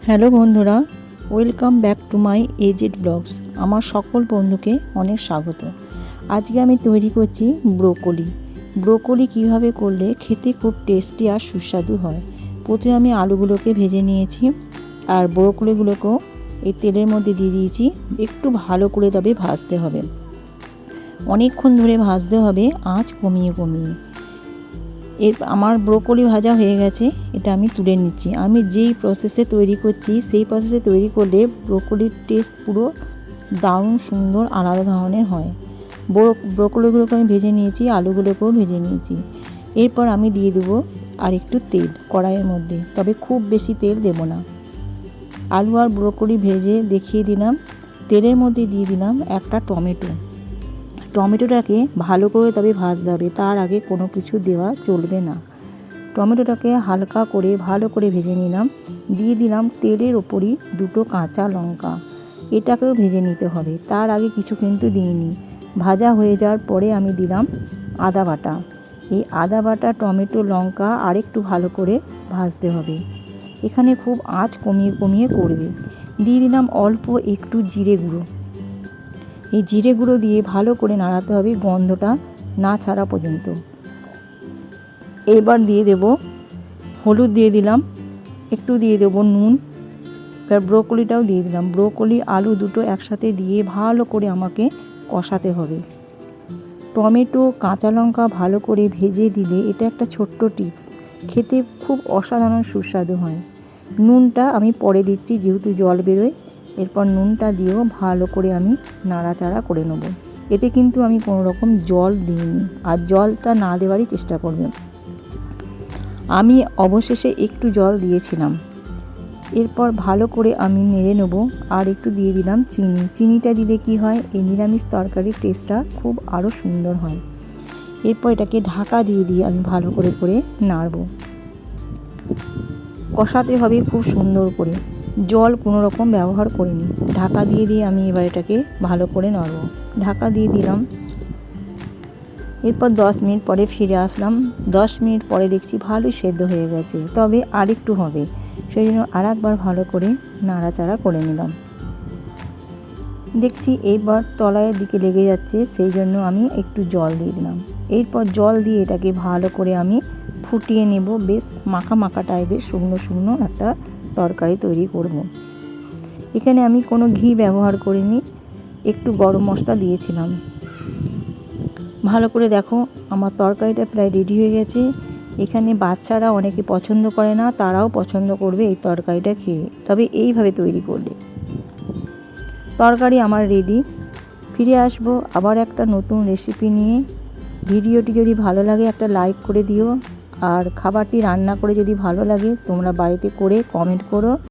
Hello বন্ধুরা, welcome back to my AZ blogs. আমার সকল বন্ধুকে অনেক স্বাগত। আজকে আমি তৈরি করছি ব্রোকলি। ব্রোকলি কিভাবে করলে খেতে খুব টেস্টি আর সুস্বাদু হয়। প্রথমে আমি আলুগুলোকে ভেজে নিয়েছি আর ব্রোকলিগুলোকেও এই তেলের মধ্যে দিয়ে দিয়েছি। একটু ভালো করে তবে ভাজতে হবে, অনেকক্ষণ ধরে ভাজতে হবে, আঁচ কমিয়ে কমিয়ে। আমার ব্রোকলি ভাজা হয়ে গেছে, এটা আমি তুলে নিচ্ছি। আমি যেই প্রসেসে তৈরি করছি সেই প্রসেসে তৈরি করলে ব্রোকলির টেস্ট পুরো দারুণ সুন্দর আলাদা ধরনের হয়। ব্রোকলিগুলোকে আমি ভেজে নিয়েছি, আলুগুলোকেও ভেজে নিয়েছি। এরপর আমি দিয়ে দেবো আর একটু তেল কড়াইয়ের মধ্যে, তবে খুব বেশি তেল দেব না। আলু আর ব্রোকলি ভেজে দেখিয়ে দিলাম। তেলের মধ্যে দিয়ে দিলাম একটা টমেটোটাকে ভালো করে তবে ভাজতে হবে, তার আগে কোনো কিছু দেওয়া চলবে না। টমেটোটাকে হালকা করে ভালো করে ভেজে নিলাম। দিয়ে দিলাম তেলের ওপরই দুটো কাঁচা লঙ্কা, এটাকেও ভেজে নিতে হবে, তার আগে কিছু কিন্তু দিইনি। ভাজা হয়ে যাওয়ার পরে আমি দিলাম আদা বাটা। এই আদা বাটা, টমেটো, লঙ্কা আরেকটু ভালো করে ভাজতে হবে। এখানে খুব আঁচ কমিয়ে কমিয়ে করবে। দিয়ে দিলাম অল্প একটু জিরে গুঁড়ো। এই জিরে গুঁড়ো দিয়ে ভালো করে নাড়াতে হবে গন্ধটা না ছাড়া পর্যন্ত। এবার দিয়ে দেব হলুদ, দিয়ে দিলাম একটু, দিয়ে দেবো নুন। এবার ব্রোকলিটাও দিয়ে দিলাম। ব্রোকলি আলু দুটো একসাথে দিয়ে ভালো করে আমাকে কষাতে হবে। টমেটো, কাঁচা লঙ্কা ভালো করে ভেজে দিলে, এটা একটা ছোট্ট টিপস, খেতে খুব অসাধারণ সুস্বাদু হয়। নুনটা আমি পরে দিচ্ছি যেহেতু জল বেরোয়। এরপর নুনটা দিয়েও ভালো করে আমি নাড়াচাড়া করে নেব। এতে কিন্তু আমি কোনো রকম জল দিইনি, আর জলটা না দেওয়ারই চেষ্টা করবেন। আমি অবশেষে একটু জল দিয়েছিলাম। এরপর ভালো করে আমি নেড়ে নেব। আর একটু দিয়ে দিলাম চিনি। চিনিটা দিলে কি হয়, এই নিরামিষ তরকারির টেস্টটা খুব আরও সুন্দর হয়। এরপর এটাকে ঢাকা দিয়ে দিয়ে আমি ভালো করে করে নাড়ব। কষাতে হবে খুব সুন্দর করে, জল কোনো রকম ব্যবহার করিনি। ঢাকা দিয়ে দিয়ে আমি এবার এটাকে ভালো করে নাড়ব। ঢাকা দিয়ে দিলাম। এরপর 10 মিনিট পরে ফিরে আসলাম। 10 মিনিট পরে দেখছি ভালোই সেদ্ধ হয়ে গেছে, তবে আরেকটু হবে, সেই জন্য আরেকবার ভালো করে নাড়াচাড়া করে নিলাম। দেখছি এইবার তলায়ের দিকে লেগে যাচ্ছে, সেই জন্য আমি একটু জল দিয়ে দিলাম। এরপর জল দিয়ে এটাকে ভালো করে আমি ফুটিয়ে নেব। বেশ মাখা মাখা টাইপের শুকনো শুকনো একটা তরকারি তৈরি করব। এখানে আমি কোনো ঘি ব্যবহার করিনি, একটু গরম মশলা দিয়েছিলাম। ভালো করে দেখো, আমার তরকারিটা প্রায় রেডি হয়ে গেছে। এখানে বাচ্চারা অনেকে পছন্দ করে না, তারাও পছন্দ করবে এই তরকারিটা খেয়ে, তবে এইভাবে তৈরি করলে। তরকারি আমার রেডি। ফিরে আসবো আবার একটা নতুন রেসিপি নিয়ে। ভিডিওটি যদি ভালো লাগে একটা লাইক করে দিও, আর খাবারটি রান্না করে যদি ভালো লাগে তোমরা বাড়িতে করে কমেন্ট করো।